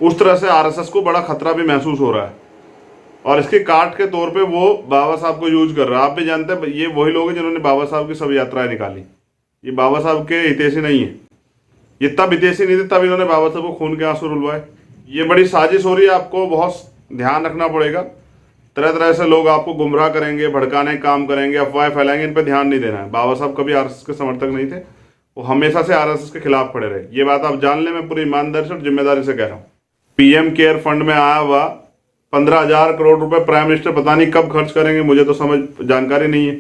उस तरह से आरएसएस को बड़ा खतरा भी महसूस हो रहा है और इसके काट के तौर पे वो बाबा साहब को यूज कर रहा है। आप भी जानते हैं ये वही लोग हैं जिन्होंने बाबा साहब की सब यात्राएं निकाली। ये बाबा साहब के हितैषी नहीं है, ये तब हितैषी नहीं थे तब इन्होंने बाबा साहब को खून के आंसू रुलवाए। ये बड़ी साजिश हो रही है, आपको बहुत ध्यान रखना पड़ेगा। तरह तरह से लोग आपको गुमराह करेंगे, भड़काने काम करेंगे, अफवाहें फैलाएंगे, इन पर ध्यान नहीं देना है। बाबा साहब कभी आरएसएस के समर्थक नहीं थे, वो हमेशा से आरएसएस के खिलाफ खड़े रहे। ये बात आप जान लें, मैं पूरी ईमानदारी से और जिम्मेदारी से कह रहा हूँ। पीएम केयर फंड में आया हुआ 15,000 करोड़ रुपए प्राइम मिनिस्टर पता नहीं कब खर्च करेंगे, मुझे तो जानकारी नहीं है।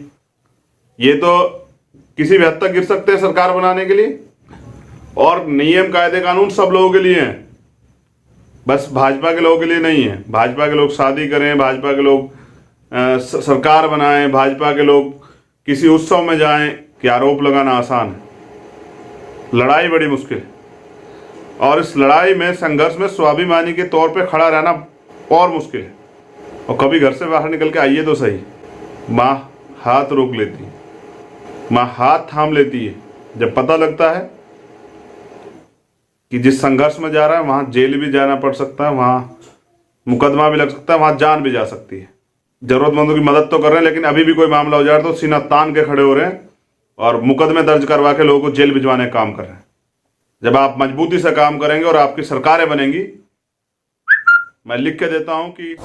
ये तो किसी भी हद तक गिर सकते हैं सरकार बनाने के लिए, और नियम कायदे कानून सब लोगों के लिए हैं, बस भाजपा के लोगों के लिए नहीं है। भाजपा के लोग शादी करें, भाजपा के लोग सरकार बनाएं, भाजपा के लोग किसी उत्सव में जाएं कि आरोप लगाना आसान है, लड़ाई बड़ी मुश्किल है। और इस लड़ाई में, संघर्ष में स्वाभिमानी के तौर पे खड़ा रहना और मुश्किल है। और कभी घर से बाहर निकल के आइए तो सही, माँ हाथ रोक लेती है, माँ हाथ थाम लेती है जब पता लगता है कि जिस संघर्ष में जा रहा है वहां जेल भी जाना पड़ सकता है, वहां मुकदमा भी लग सकता है, वहां जान भी जा सकती है। जरूरतमंदों की मदद तो कर रहे हैं, लेकिन अभी भी कोई मामला हो जाए तो सीना तान के खड़े हो रहे हैं और मुकदमे दर्ज करवा के लोगों को जेल भिजवाने का काम कर रहे हैं। जब आप मजबूती से काम करेंगे और आपकी सरकारें बनेंगी, मैं लिख के देता हूं कि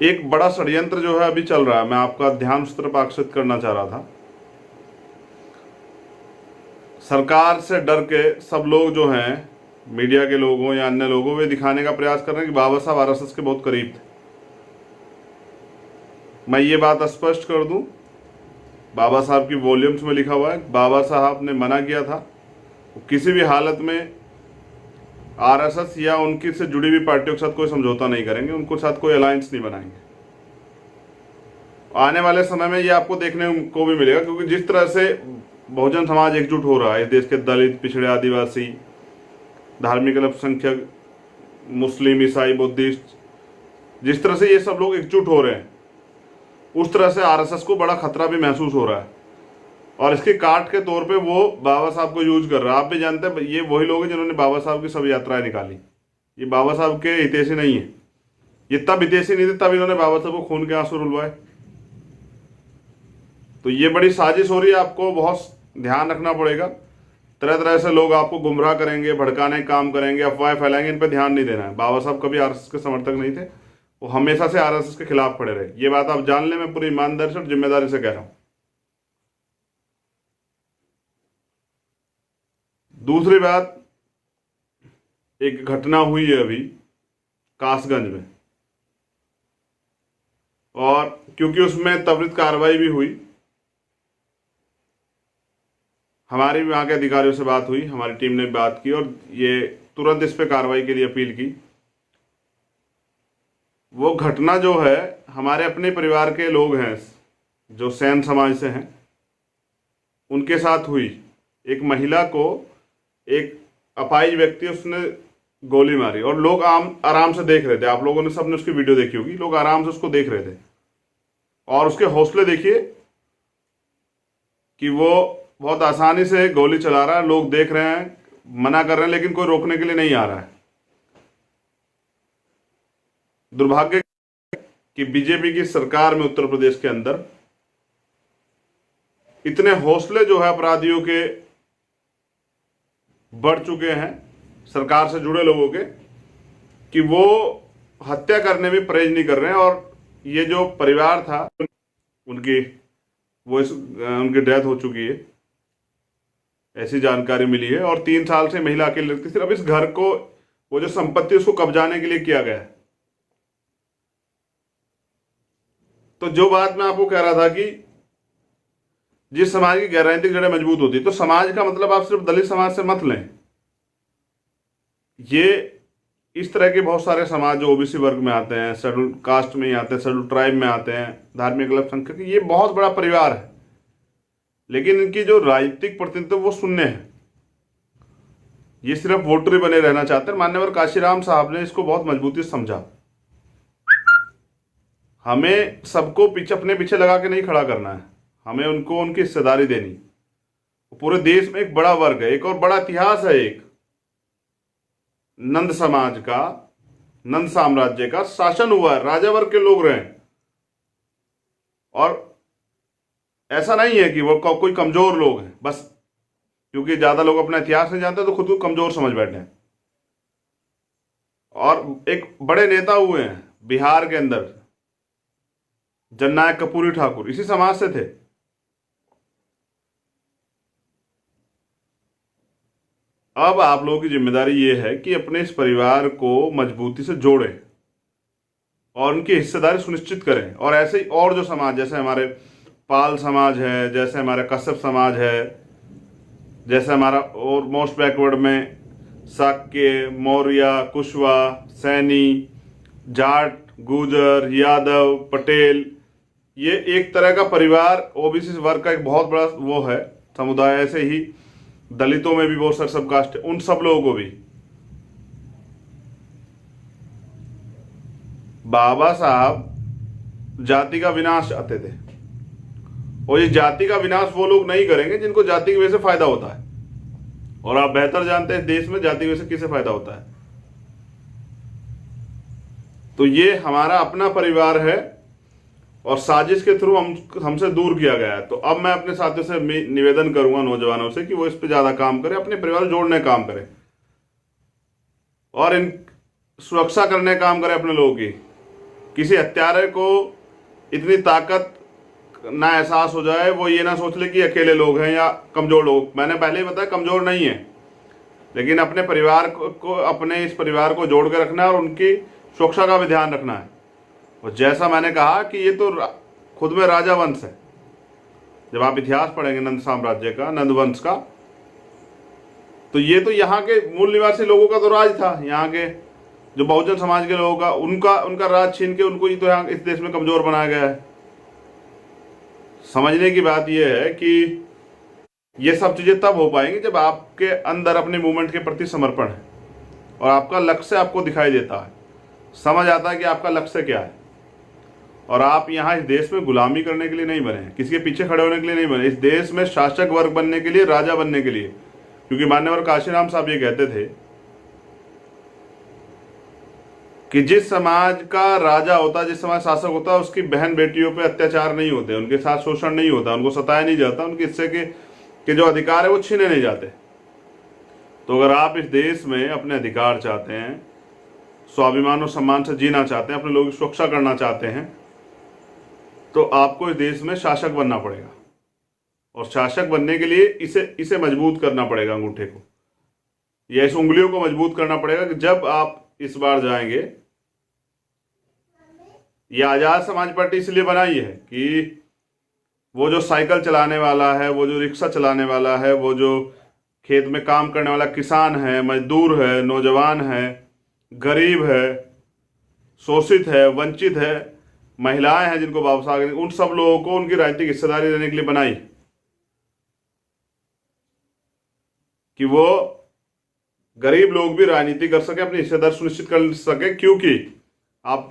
एक बड़ा षड्यंत्र जो है अभी चल रहा है, मैं आपका ध्यान उस तरफ आकर्षित करना चाह रहा था। सरकार से डर के सब लोग जो हैं, मीडिया के लोग हों या अन्य लोग हों, वे दिखाने का प्रयास कर रहे हैं कि बाबा साहब आरएसएस के बहुत करीब थे। मैं ये बात स्पष्ट कर दूं, बाबा साहब की वॉल्यूम्स में लिखा हुआ है, बाबा साहब ने मना किया था किसी भी हालत में आरएसएस या उनकी से जुड़ी हुई पार्टियों के साथ कोई समझौता नहीं करेंगे, उनको साथ कोई अलायंस नहीं बनाएंगे। आने वाले समय में ये आपको देखने को भी मिलेगा, क्योंकि जिस तरह से बहुजन समाज एकजुट हो रहा है, इस देश के दलित, पिछड़े, आदिवासी, धार्मिक अल्पसंख्यक, मुस्लिम, ईसाई, बुद्धिस्ट, जिस तरह से ये सब लोग एकजुट हो रहे हैं, उस तरह से आरएसएस को बड़ा खतरा भी महसूस हो रहा है और इसके काट के तौर पे वो बाबा साहब को यूज कर रहा है। आप भी जानते हैं ये वही लोग हैं जिन्होंने बाबा साहब की सब यात्राएं निकाली। ये बाबा साहब के हितैषी नहीं है, ये तब हितैषी नहीं थे तब इन्होंने बाबा साहब को खून के आंसू रुलवाए। तो ये बड़ी साजिश हो रही है, आपको बहुत ध्यान रखना पड़ेगा। तरह तरह से लोग आपको गुमराह करेंगे, भड़काने काम करेंगे, अफवाहें फैलाएंगे, इन पर ध्यान नहीं देना है। बाबा साहब कभी आरएसएस के समर्थक नहीं थे, वो हमेशा से आरएसएस के खिलाफ खड़े रहे। ये बात आप जान लें, मैं पूरी ईमानदारी से और जिम्मेदारी से कह रहा हूं। दूसरी बात, एक घटना हुई है अभी कासगंज में, और क्योंकि उसमें त्वरित कार्रवाई भी हुई, हमारी वहां के अधिकारियों से बात हुई, हमारी टीम ने बात की और ये तुरंत इस पे कार्रवाई के लिए अपील की। वो घटना जो है, हमारे अपने परिवार के लोग हैं जो सैन समाज से हैं, उनके साथ हुई। एक महिला को एक अपाहिज व्यक्ति उसने गोली मारी और लोग आराम से देख रहे थे। आप लोगों ने सबने उसकी वीडियो देखी होगी, लोग आराम से उसको देख रहे थे और उसके हौसले देखिए कि वो बहुत आसानी से गोली चला रहा है। लोग देख रहे हैं, मना कर रहे हैं, लेकिन कोई रोकने के लिए नहीं आ रहा है। दुर्भाग्य कि बीजेपी की सरकार में उत्तर प्रदेश के अंदर इतने हौसले जो है अपराधियों के बढ़ चुके हैं, सरकार से जुड़े लोगों के, कि वो हत्या करने में परहेज नहीं कर रहे हैं। और ये जो परिवार था उनकी डेथ हो चुकी है, ऐसी जानकारी मिली है। और 3 साल से महिला अकेली रहती, सिर्फ इस घर को, वो जो संपत्ति उसको कब्जाने के लिए किया गया है। तो जो बात मैं आपको कह रहा था कि जिस समाज की राजनीतिक जड़ें मजबूत होती, तो समाज का मतलब आप सिर्फ दलित समाज से मत लें। ये इस तरह के बहुत सारे समाज जो ओबीसी वर्ग में आते हैं, शेड्यूल कास्ट में ही आते हैं, शेड्यूल ट्राइब में आते हैं, धार्मिक अल्पसंख्यक, ये बहुत बड़ा परिवार है, लेकिन इनकी जो राजनीतिक प्रतिनिधित्व वो शून्य है। ये सिर्फ वोटर बने रहना चाहते हैं। मान्यवर काशीराम साहब ने इसको बहुत मजबूती से समझा। हमें सबको पीछे अपने पीछे लगा के नहीं खड़ा करना है, हमें उनको उनकी हिस्सेदारी देनी। पूरे देश में एक बड़ा वर्ग है, एक और बड़ा इतिहास है, एक नंद समाज का, नंद साम्राज्य का शासन हुआ है, राजा वर्ग के लोग रहे। और ऐसा नहीं है कि वो कोई कमजोर लोग हैं, बस क्योंकि ज्यादा लोग अपना इतिहास नहीं जानते तो खुद को कमजोर समझ बैठे हैं। और एक बड़े नेता हुए हैं बिहार के अंदर, जननायक कर्पूरी ठाकुर इसी समाज से थे। अब आप लोगों की जिम्मेदारी ये है कि अपने इस परिवार को मजबूती से जोड़ें और उनकी हिस्सेदारी सुनिश्चित करें। और ऐसे ही और जो समाज, जैसे हमारे पाल समाज है, जैसे हमारा कश्यप समाज है, जैसे हमारा और मोस्ट बैकवर्ड में शाक्य, मौर्य, कुशवा, सैनी, जाट, गुर्जर, यादव, पटेल, ये एक तरह का परिवार ओबीसी वर्ग का एक बहुत बड़ा वो है समुदाय। ऐसे ही दलितों में भी बहुत सारे सब कास्ट है, उन सब लोगों को भी बाबा साहब जाति का विनाश चाहते थे। और ये जाति का विनाश वो लोग नहीं करेंगे जिनको जाति की वजह से फायदा होता है। और आप बेहतर जानते हैं देश में जाति की वजह से किसे फायदा होता है। तो ये हमारा अपना परिवार है और साजिश के थ्रू हमसे दूर किया गया है। तो अब मैं अपने साथियों से निवेदन करूंगा, नौजवानों से, कि वो इस पे ज्यादा काम करें, अपने परिवार जोड़ने का काम करें और इन सुरक्षा करने का काम करें अपने लोगों की। किसी हत्यारे को इतनी ताकत ना एहसास हो जाए, वो ये ना सोच ले कि अकेले लोग हैं या कमजोर लोग। मैंने पहले ही बताया कमजोर नहीं है, लेकिन अपने परिवार को अपने इस परिवार को जोड़ के रखना है और उनकी सुरक्षा का भी ध्यान रखना है। और जैसा मैंने कहा कि ये तो खुद में राजा वंश है। जब आप इतिहास पढ़ेंगे नंद साम्राज्य का, नंद वंश का, तो ये तो यहाँ के मूल निवासी लोगों का तो राज था। यहाँ के जो बहुजन समाज के लोगों का उनका राज छीन के उनको ही तो यहाँ इस देश में कमजोर बनाया गया है। समझने की बात यह है कि ये सब चीजें तब हो पाएंगी जब आपके अंदर अपने मूवमेंट के प्रति समर्पण है और आपका लक्ष्य आपको दिखाई देता है, समझ आता है कि आपका लक्ष्य क्या है। और आप यहाँ इस देश में गुलामी करने के लिए नहीं बने, किसी के पीछे खड़े होने के लिए नहीं बने, इस देश में शासक वर्ग बनने के लिए, राजा बनने के लिए। क्योंकि मान्यवर काशीराम साहब ये कहते थे कि जिस समाज का राजा होता, जिस समाज शासक होता, उसकी बहन बेटियों पे अत्याचार नहीं होते, उनके साथ शोषण नहीं होता, उनको सताया नहीं जाता, उनके हिस्से के जो अधिकार है वो छीने नहीं जाते। तो अगर आप इस देश में अपने अधिकार चाहते हैं, स्वाभिमान और सम्मान से जीना चाहते हैं, अपने लोगों की सुरक्षा करना चाहते हैं, तो आपको इस देश में शासक बनना पड़ेगा। और शासक बनने के लिए इसे मजबूत करना पड़ेगा, अंगूठे को या इस उंगलियों को मजबूत करना पड़ेगा कि जब आप इस बार जाएंगे, यह आजाद समाज पार्टी इसलिए बनाई है कि वो जो साइकिल चलाने वाला है, वो जो रिक्शा चलाने वाला है, वो जो खेत में काम करने वाला किसान है, मजदूर है, नौजवान है, गरीब है, शोषित है, वंचित है, महिलाएं हैं जिनको वापस आ गए, उन सब लोगों को उनकी राजनीतिक हिस्सेदारी देने के लिए बनाई कि वो गरीब लोग भी राजनीति कर सके, अपनी हिस्सेदारी सुनिश्चित कर सके। क्योंकि आप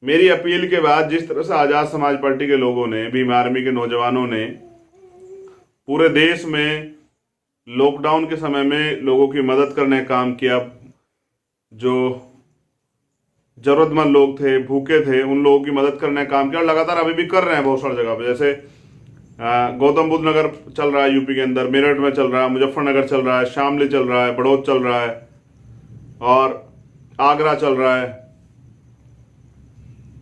मेरी अपील के बाद जिस तरह से आजाद समाज पार्टी के लोगों ने, भीम आर्मी के नौजवानों ने पूरे देश में लॉकडाउन के समय में लोगों की मदद करने का काम किया, जो जरूरतमंद लोग थे, भूखे थे, उन लोगों की मदद करने का काम किया और लगातार अभी भी कर रहे हैं बहुत सारी जगह पे। जैसे गौतम बुद्ध नगर चल रहा है यूपी के अंदर, मेरठ में चल रहा है, मुजफ्फरनगर चल रहा है, शामली चल रहा है, बड़ौद चल रहा है और आगरा चल रहा है,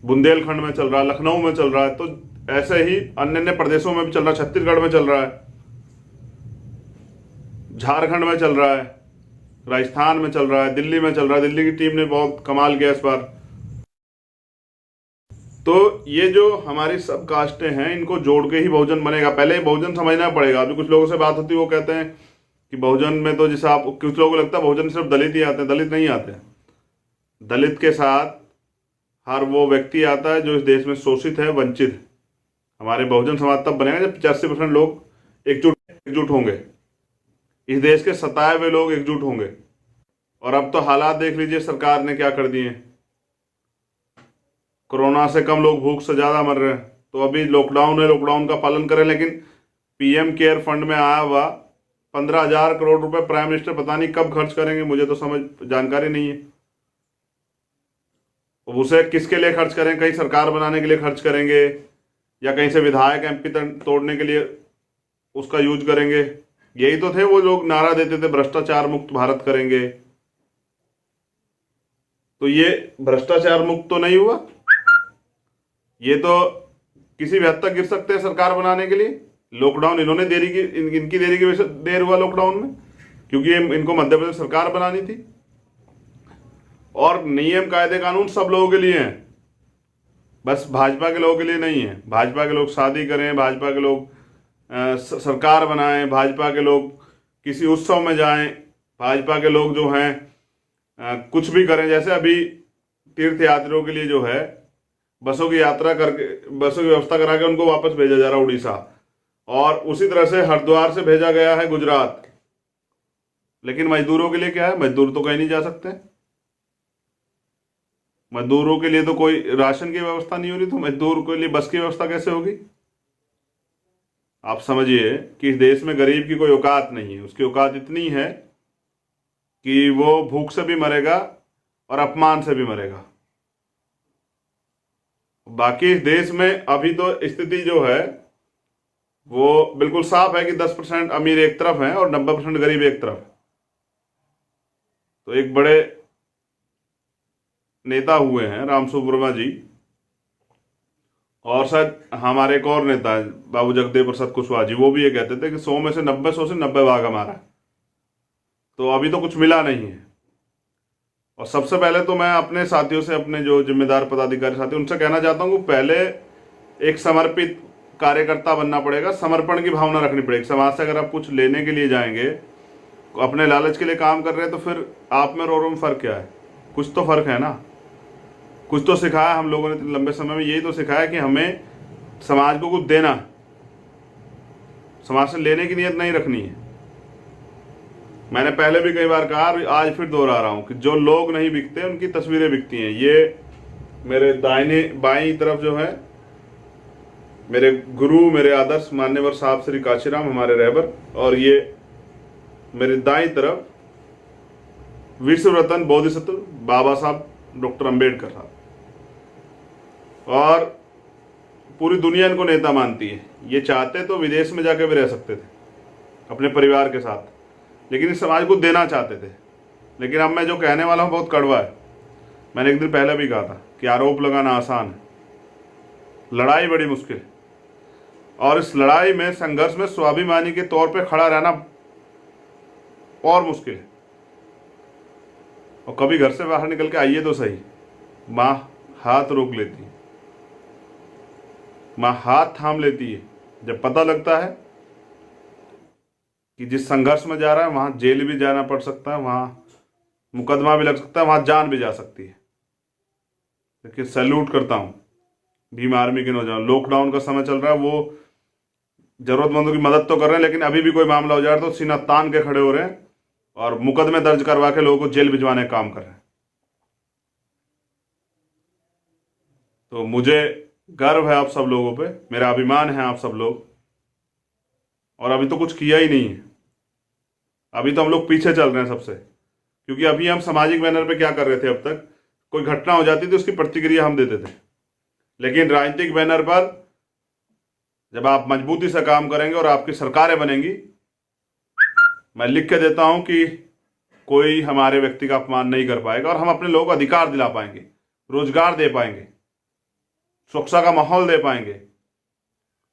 बुंदेलखंड में चल रहा है, लखनऊ में चल रहा है। तो ऐसे ही अन्य अन्य प्रदेशों में भी चल रहा है, छत्तीसगढ़ में चल रहा है, झारखंड में चल रहा है, राजस्थान में चल रहा है, दिल्ली में चल रहा है। दिल्ली की टीम ने बहुत कमाल किया इस बार। तो ये जो हमारी सब कास्टें हैं, इनको जोड़ के ही बहुजन बनेगा। पहले बहुजन समझना पड़ेगा। अभी कुछ लोगों से बात होती है, वो कहते हैं कि बहुजन में तो जैसे आप, कुछ लोगों को लगता है बहुजन सिर्फ दलित ही आते हैं। दलित नहीं आते। दलित के साथ हर वो व्यक्ति आता है जो इस देश में शोषित है, वंचित है। हमारे बहुजन समाज तब बनेगा जब 85% लोग एकजुट होंगे, इस देश के सताए हुए लोग एकजुट होंगे। और अब तो हालात देख लीजिए सरकार ने क्या कर दिए। कोरोना से कम लोग भूख से ज़्यादा मर रहे हैं। तो अभी लॉकडाउन है, लॉकडाउन का पालन करें, लेकिन पीएम केयर फंड में आया हुआ 15,000 करोड़ रुपए प्राइम मिनिस्टर पता नहीं कब खर्च करेंगे, मुझे तो समझ जानकारी नहीं है। उसे किसके लिए खर्च करें? कहीं सरकार बनाने के लिए खर्च करेंगे या कहीं से विधायक एमपी तोड़ने के लिए उसका यूज करेंगे? यही तो थे वो लोग नारा देते थे, भ्रष्टाचार मुक्त भारत करेंगे। तो ये भ्रष्टाचार मुक्त तो नहीं हुआ। ये तो किसी भी हद तक गिर सकते हैं सरकार बनाने के लिए। लॉकडाउन इन्होंने देरी की, इनकी देरी की वजह से देर हुआ लॉकडाउन में, क्योंकि इनको मध्य प्रदेश सरकार बनानी थी। और नियम कायदे कानून सब लोगों के लिए हैं, बस भाजपा के लोगों के लिए नहीं है। भाजपा के लोग शादी करें, भाजपा के लोग सरकार बनाएं, भाजपा के लोग किसी उत्सव में जाएं, भाजपा के लोग जो हैं कुछ भी करें। जैसे अभी तीर्थ यात्रियों के लिए जो है बसों की यात्रा करके, बसों की व्यवस्था करा के उनको वापस भेजा जा रहा है उड़ीसा, और उसी तरह से हरिद्वार से भेजा गया है गुजरात। लेकिन मजदूरों के लिए क्या है? मजदूर तो कहीं नहीं जा सकते। मजदूरों के लिए तो कोई राशन की व्यवस्था नहीं हो रही, तो मजदूर के लिए बस की व्यवस्था कैसे होगी? आप समझिए कि इस देश में गरीब की कोई औकात नहीं है। उसकी औकात इतनी है कि वो भूख से भी मरेगा और अपमान से भी मरेगा। बाकी इस देश में अभी तो स्थिति जो है वो बिल्कुल साफ है कि 10% अमीर एक तरफ है और 90% गरीब एक तरफ है। तो एक बड़े नेता हुए हैं रामस्वरूप वर्मा जी, और शायद हमारे एक और नेता है बाबू जगदेव प्रसाद कुशवाहा जी, वो भी ये कहते थे कि 100 में से 90, 100 से 90 भाग हमारा। तो अभी तो कुछ मिला नहीं है। और सबसे पहले तो मैं अपने साथियों से, अपने जो जिम्मेदार पदाधिकारी साथी, उनसे कहना चाहता हूँ कि पहले एक समर्पित कार्यकर्ता बनना पड़ेगा, समर्पण की भावना रखनी पड़ेगी। समाज से अगर आप कुछ लेने के लिए जाएंगे, अपने लालच के लिए काम कर रहे हैं, तो फिर आप में और औरों में फ़र्क क्या है? कुछ तो फ़र्क है ना। कुछ तो सिखाया हम लोगों ने लंबे समय में, यही तो सिखाया कि हमें समाज को कुछ देना, समाज से लेने की नीयत नहीं रखनी है। मैंने पहले भी कई बार कहा, आज फिर दोहरा रहा हूं कि जो लोग नहीं बिकते उनकी तस्वीरें बिकती हैं। ये मेरे दाहिने बाईं तरफ जो है मेरे गुरु, मेरे आदर्श मान्यवर साहब श्री काशीराम, हमारे रहबर, और ये मेरे दाईं तरफ विश्व रत्न बोधिसत्व बाबा साहब डॉक्टर अंबेडकर साहब। और पूरी दुनिया इनको नेता मानती है। ये चाहते तो विदेश में जाकर भी रह सकते थे अपने परिवार के साथ, लेकिन इस समाज को देना चाहते थे। लेकिन अब मैं जो कहने वाला हूँ बहुत कड़वा है। मैंने एक दिन पहले भी कहा था कि आरोप लगाना आसान है, लड़ाई बड़ी मुश्किल है। और इस लड़ाई में, संघर्ष में स्वाभिमानी के तौर पे खड़ा रहना और मुश्किल है। और कभी घर से बाहर निकल के आइए तो सही, माँ हाथ रोक लेती है, माँ हाथ थाम लेती है जब पता लगता है कि जिस संघर्ष में जा रहा है वहां जेल भी जाना पड़ सकता है, वहां मुकदमा भी लग सकता है, वहां जान भी जा सकती है। देखिए, सैल्यूट करता हूं भीम आर्मी के नौजवान। लॉकडाउन का समय चल रहा है, वो जरूरतमंदों की मदद तो कर रहे हैं, लेकिन अभी भी कोई मामला हो जाए तो सीना तान के खड़े हो रहे हैं और मुकदमे दर्ज करवा के लोगों को जेल भिजवाने का काम कर रहे हैं। तो मुझे गर्व है आप सब लोगों पे, मेरा अभिमान है आप सब लोग। और अभी तो कुछ किया ही नहीं है, अभी तो हम लोग पीछे चल रहे हैं सबसे। क्योंकि अभी हम सामाजिक बैनर पे क्या कर रहे थे, अब तक कोई घटना हो जाती थी उसकी प्रतिक्रिया हम देते थे। लेकिन राजनीतिक बैनर पर जब आप मजबूती से काम करेंगे और आपकी सरकारें बनेंगी, मैं लिख के देता हूं कि कोई हमारे व्यक्ति का अपमान नहीं कर पाएगा और हम अपने लोगों को अधिकार दिला पाएंगे, रोजगार दे पाएंगे, सुरक्षा का माहौल दे पाएंगे।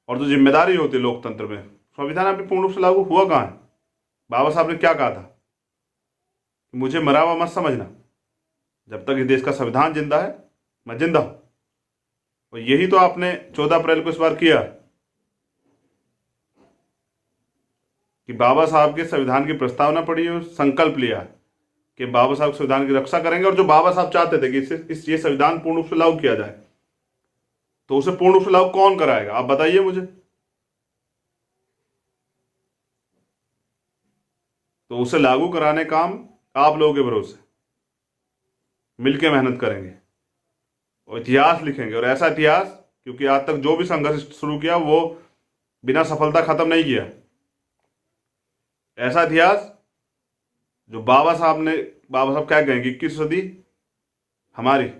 और जो जिम्मेदारी होती है लोकतंत्र में, संविधान अभी पूर्ण रूप से लागू हुआ कहाँ है? बाबा साहब ने क्या कहा था? मुझे मरा हुआ मत समझना, जब तक इस देश का संविधान जिंदा है मैं जिंदा हूं। और यही तो आपने 14 अप्रैल को इस बार किया कि बाबा साहब के संविधान की प्रस्तावना पढ़ी और संकल्प लिया कि बाबा साहब संविधान की रक्षा करेंगे। और जो बाबा साहब चाहते थे कि ये संविधान पूर्ण रूप से लागू किया जाए, तो उसे पूर्ण रूप से लागू कौन कराएगा? आप बताइए मुझे। तो उसे लागू कराने काम आप लोगों के भरोसे मिलके मेहनत करेंगे। और इतिहास लिखेंगे, और ऐसा इतिहास, क्योंकि आज तक जो भी संघर्ष शुरू किया वो बिना सफलता खत्म नहीं किया। ऐसा इतिहास जो बाबा साहब क्या कहेंगे, 21वीं सदी हमारी,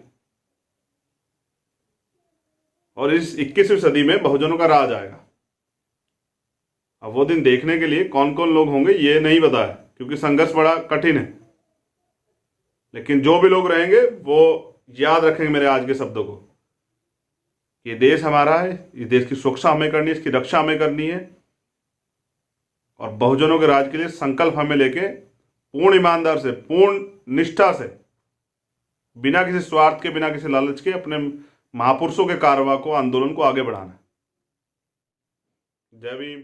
और इस 21वीं सदी में बहुजनों का राज आएगा। अब वो दिन देखने के लिए कौन कौन लोग होंगे ये नहीं पता है, क्योंकि संघर्ष बड़ा कठिन है। लेकिन जो भी लोग रहेंगे वो याद रखेंगे मेरे आज के शब्दों को। ये देश हमारा है, इस देश की सुरक्षा हमें करनी है, इसकी रक्षा हमें करनी है, और बहुजनों के राज के लिए संकल्प हमें लेके पूर्ण ईमानदार से, पूर्ण निष्ठा से, बिना किसी स्वार्थ के, बिना किसी लालच के अपने महापुरुषों के कारवा को, आंदोलन को आगे बढ़ाना। जय भीम।